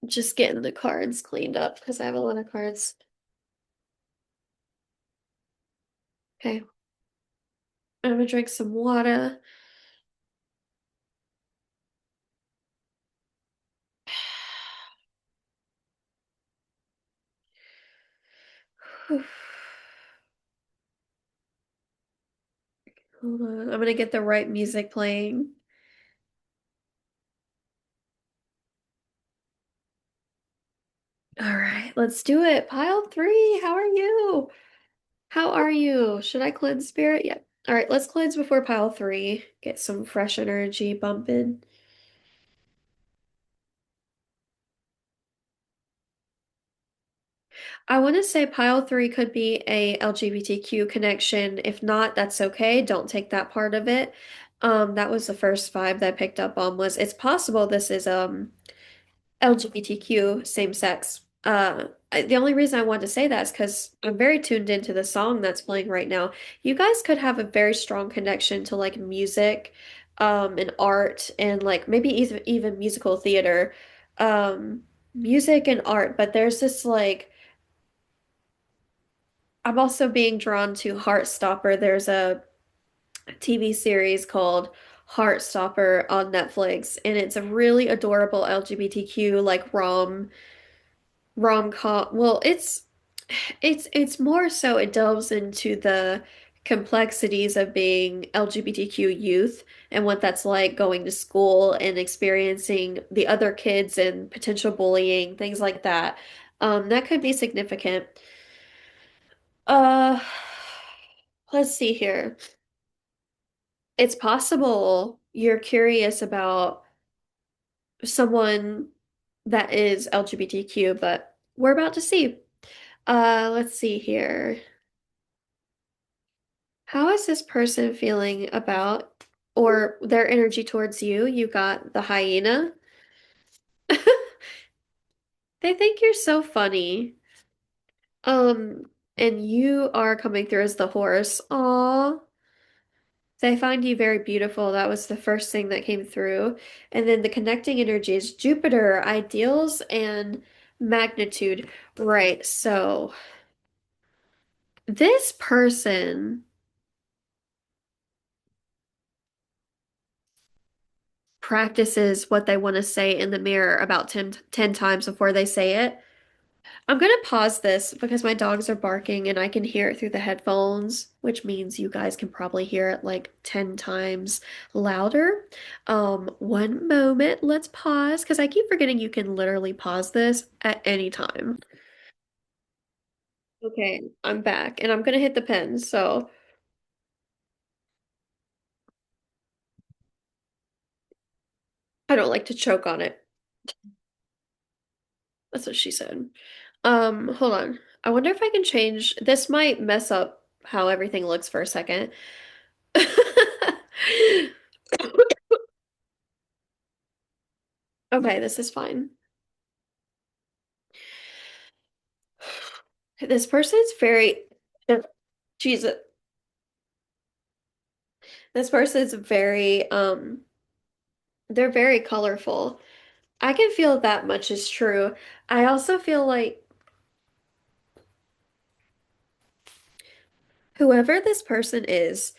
Just getting the cards cleaned up because I have a lot of cards. Okay, I'm gonna drink some water. Hold on, I'm gonna get the right music playing. All right, let's do it. Pile three, how are you? How are you? Should I cleanse spirit? Yeah. All right, let's cleanse before pile three. Get some fresh energy bumping. I want to say pile three could be a LGBTQ connection. If not, that's okay. Don't take that part of it. That was the first vibe that I picked up on was it's possible this is LGBTQ, same sex. The only reason I wanted to say that is because I'm very tuned into the song that's playing right now. You guys could have a very strong connection to like music, and art, and like maybe even musical theater, music and art. But there's this like I'm also being drawn to Heartstopper. There's a TV series called Heartstopper on Netflix, and it's a really adorable LGBTQ like rom-com. Well, it's more so it delves into the complexities of being LGBTQ youth and what that's like going to school and experiencing the other kids and potential bullying, things like that. That could be significant. Uh, let's see here. It's possible you're curious about someone that is LGBTQ, but we're about to see. Let's see here. How is this person feeling about or their energy towards you? You got the hyena. They think you're so funny. Um, and you are coming through as the horse. Aw. They find you very beautiful. That was the first thing that came through. And then the connecting energies, Jupiter, ideals, and magnitude. Right. So this person practices what they want to say in the mirror about 10 times before they say it. I'm going to pause this because my dogs are barking and I can hear it through the headphones, which means you guys can probably hear it like 10 times louder. One moment, let's pause because I keep forgetting you can literally pause this at any time. Okay, I'm back and I'm going to hit the pen, so I don't like to choke on it. That's what she said. Hold on. I wonder if I can change. This might mess up how everything looks for a second. Okay, this is fine. This person's very, Jesus, this person's very, they're very colorful. I can feel that much is true. I also feel like whoever this person is,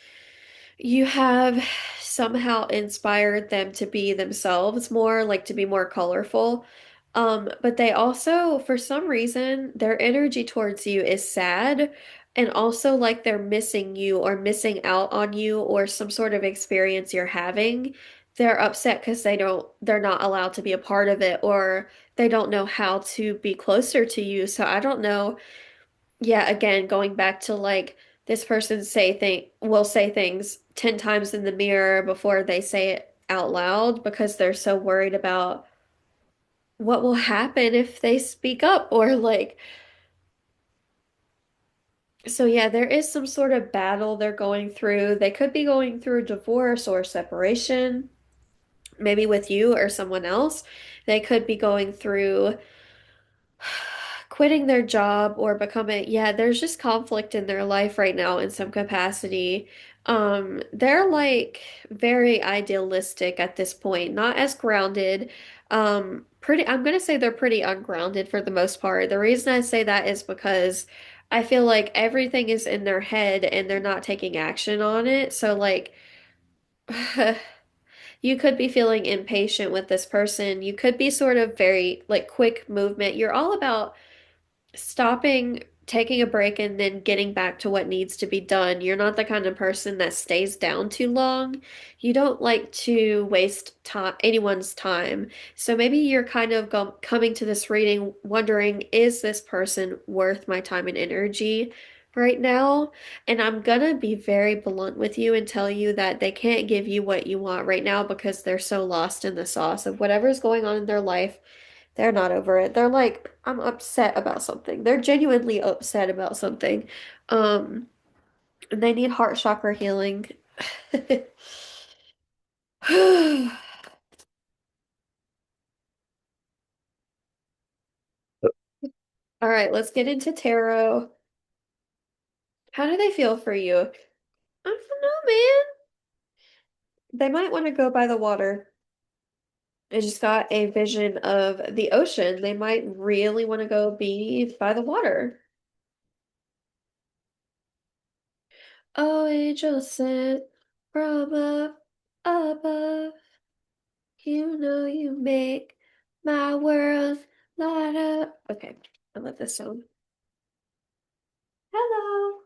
you have somehow inspired them to be themselves more, like to be more colorful. But they also, for some reason, their energy towards you is sad and also like they're missing you or missing out on you or some sort of experience you're having. They're upset because they're not allowed to be a part of it or they don't know how to be closer to you. So I don't know, yeah, again, going back to like this person will say things 10 times in the mirror before they say it out loud because they're so worried about what will happen if they speak up or like so yeah, there is some sort of battle they're going through. They could be going through divorce or separation, maybe with you or someone else. They could be going through quitting their job or becoming, yeah, there's just conflict in their life right now in some capacity. They're like very idealistic at this point, not as grounded. I'm gonna say they're pretty ungrounded for the most part. The reason I say that is because I feel like everything is in their head and they're not taking action on it. So like you could be feeling impatient with this person. You could be sort of very like quick movement. You're all about stopping, taking a break, and then getting back to what needs to be done. You're not the kind of person that stays down too long. You don't like to waste time, anyone's time. So maybe you're kind of coming to this reading wondering, is this person worth my time and energy right now? And I'm gonna be very blunt with you and tell you that they can't give you what you want right now because they're so lost in the sauce of whatever's going on in their life. They're not over it. They're like, I'm upset about something. They're genuinely upset about something. Um, and they need heart chakra healing. All right, let's get into tarot. How do they feel for you? I don't know, man. They might want to go by the water. I just got a vision of the ocean. They might really want to go be by the water. Oh, angel sent from above. You know you make my world light up. Okay, I love this song. Hello.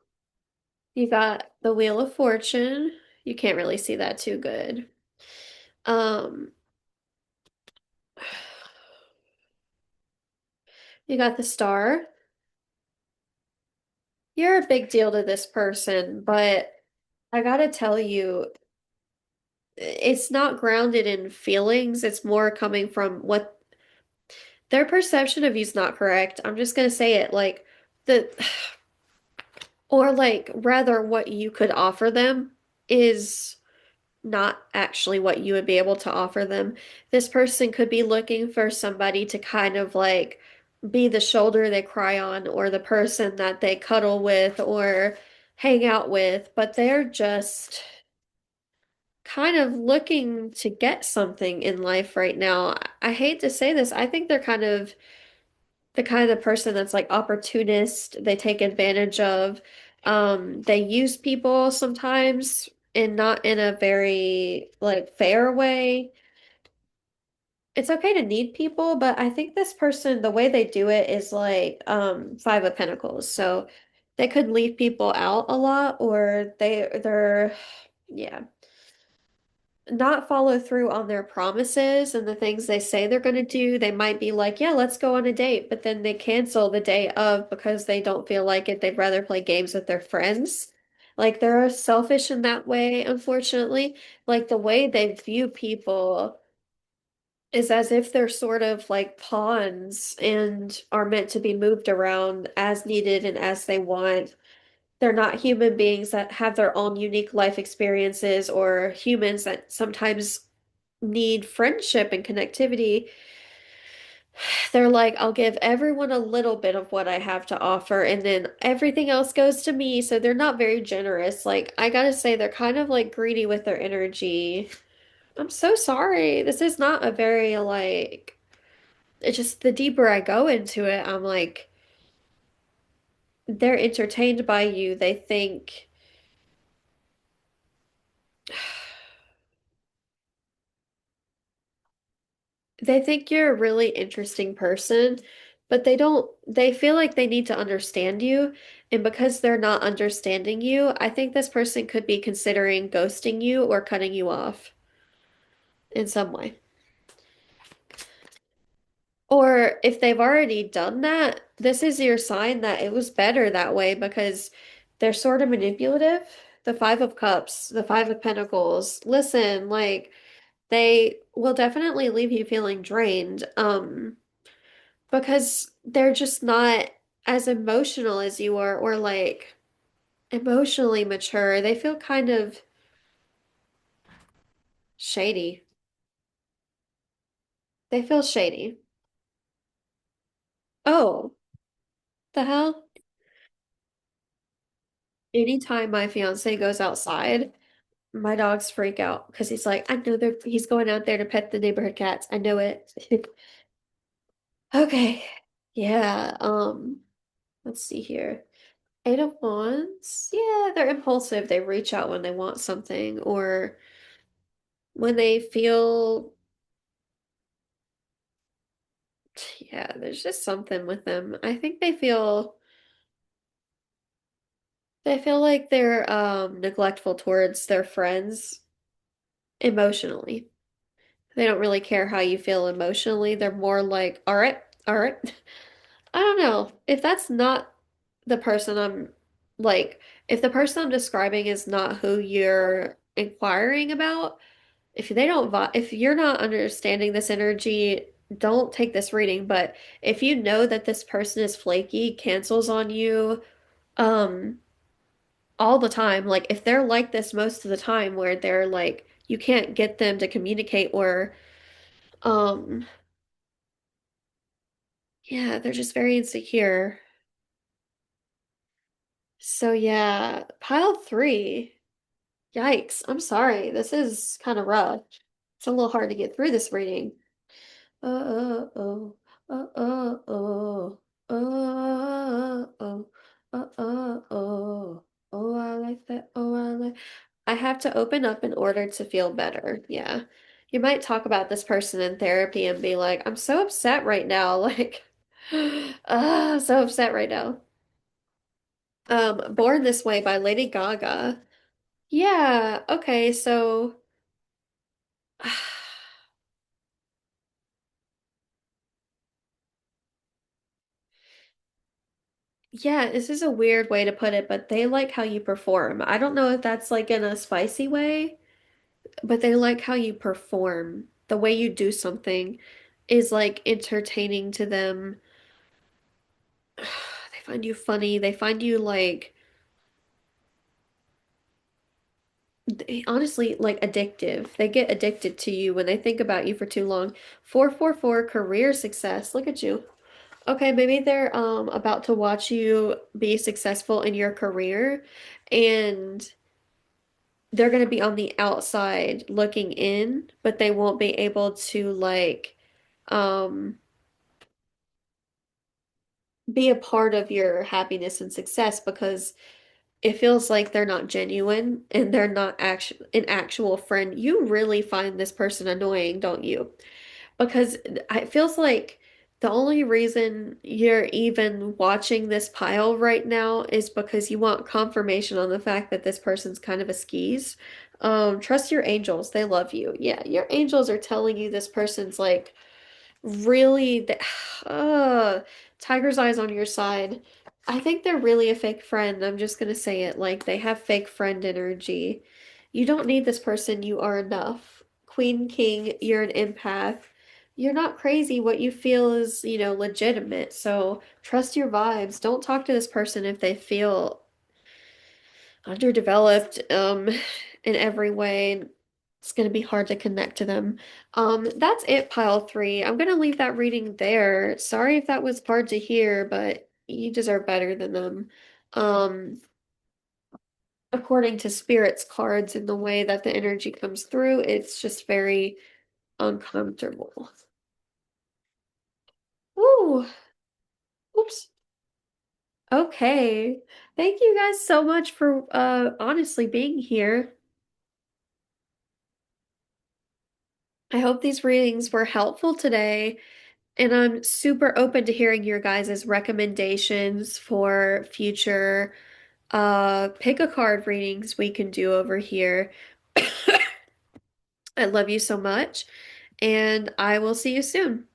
You got the Wheel of Fortune. You can't really see that too good. Um, You got the star. You're a big deal to this person, but I gotta tell you, it's not grounded in feelings. It's more coming from what their perception of you is not correct. I'm just gonna say it like the, or like rather what you could offer them is not actually what you would be able to offer them. This person could be looking for somebody to kind of like be the shoulder they cry on or the person that they cuddle with or hang out with, but they're just kind of looking to get something in life right now. I hate to say this. I think they're kind of the kind of person that's like opportunist, they take advantage of. They use people sometimes and not in a very like fair way. It's okay to need people, but I think this person, the way they do it is like Five of Pentacles. So they could leave people out a lot or they're yeah, not follow through on their promises and the things they say they're going to do. They might be like, yeah, let's go on a date, but then they cancel the day of because they don't feel like it. They'd rather play games with their friends. Like they're selfish in that way, unfortunately. Like the way they view people is as if they're sort of like pawns and are meant to be moved around as needed and as they want. They're not human beings that have their own unique life experiences or humans that sometimes need friendship and connectivity. They're like, I'll give everyone a little bit of what I have to offer, and then everything else goes to me. So they're not very generous. Like, I gotta say, they're kind of like greedy with their energy. I'm so sorry. This is not a very, like, it's just the deeper I go into it, I'm like, they're entertained by you. They think you're a really interesting person, but they feel like they need to understand you. And because they're not understanding you, I think this person could be considering ghosting you or cutting you off in some way. Or if they've already done that, this is your sign that it was better that way because they're sort of manipulative. The Five of Cups, the Five of Pentacles. Listen, like they will definitely leave you feeling drained. Because they're just not as emotional as you are or like emotionally mature. They feel kind of shady. They feel shady. Oh, the hell? Anytime my fiance goes outside, my dogs freak out because he's like, I know he's going out there to pet the neighborhood cats. I know it. Okay. Yeah, let's see here. Eight of Wands. Yeah, they're impulsive. They reach out when they want something or when they feel yeah, there's just something with them. I think they feel like they're neglectful towards their friends emotionally. They don't really care how you feel emotionally. They're more like, all right, all right. I don't know. If that's not the person I'm like, if the person I'm describing is not who you're inquiring about, if you're not understanding this energy, don't take this reading. But if you know that this person is flaky, cancels on you, um, all the time, like if they're like this most of the time where they're like you can't get them to communicate or um yeah, they're just very insecure. So yeah, pile three. Yikes. I'm sorry. This is kind of rough. It's a little hard to get through this reading. Oh, oh, oh, oh, oh, I like that. Oh, I like. I have to open up in order to feel better. Yeah. You might talk about this person in therapy and be like, I'm so upset right now. Like, so upset right now. Born This Way by Lady Gaga. Yeah, okay, so Yeah, this is a weird way to put it, but they like how you perform. I don't know if that's like in a spicy way, but they like how you perform. The way you do something is like entertaining to them. They find you funny. They find you like honestly like addictive. They get addicted to you when they think about you for too long. 444 career success. Look at you. Okay, maybe they're about to watch you be successful in your career and they're going to be on the outside looking in, but they won't be able to like um be a part of your happiness and success because it feels like they're not genuine and they're not an actual friend. You really find this person annoying, don't you? Because it feels like the only reason you're even watching this pile right now is because you want confirmation on the fact that this person's kind of a skis. Trust your angels. They love you. Yeah, your angels are telling you this person's like really uh tiger's eyes on your side. I think they're really a fake friend. I'm just gonna say it like they have fake friend energy. You don't need this person. You are enough. Queen, King, you're an empath. You're not crazy. What you feel is, legitimate. So trust your vibes. Don't talk to this person if they feel underdeveloped in every way. It's going to be hard to connect to them. That's it, pile three. I'm going to leave that reading there. Sorry if that was hard to hear, but you deserve better than them. Um, According to Spirit's cards and the way that the energy comes through, it's just very uncomfortable. Ooh, oops. Okay. Thank you guys so much for honestly being here. I hope these readings were helpful today, and I'm super open to hearing your guys' recommendations for future pick a card readings we can do over here. I love you so much, and I will see you soon.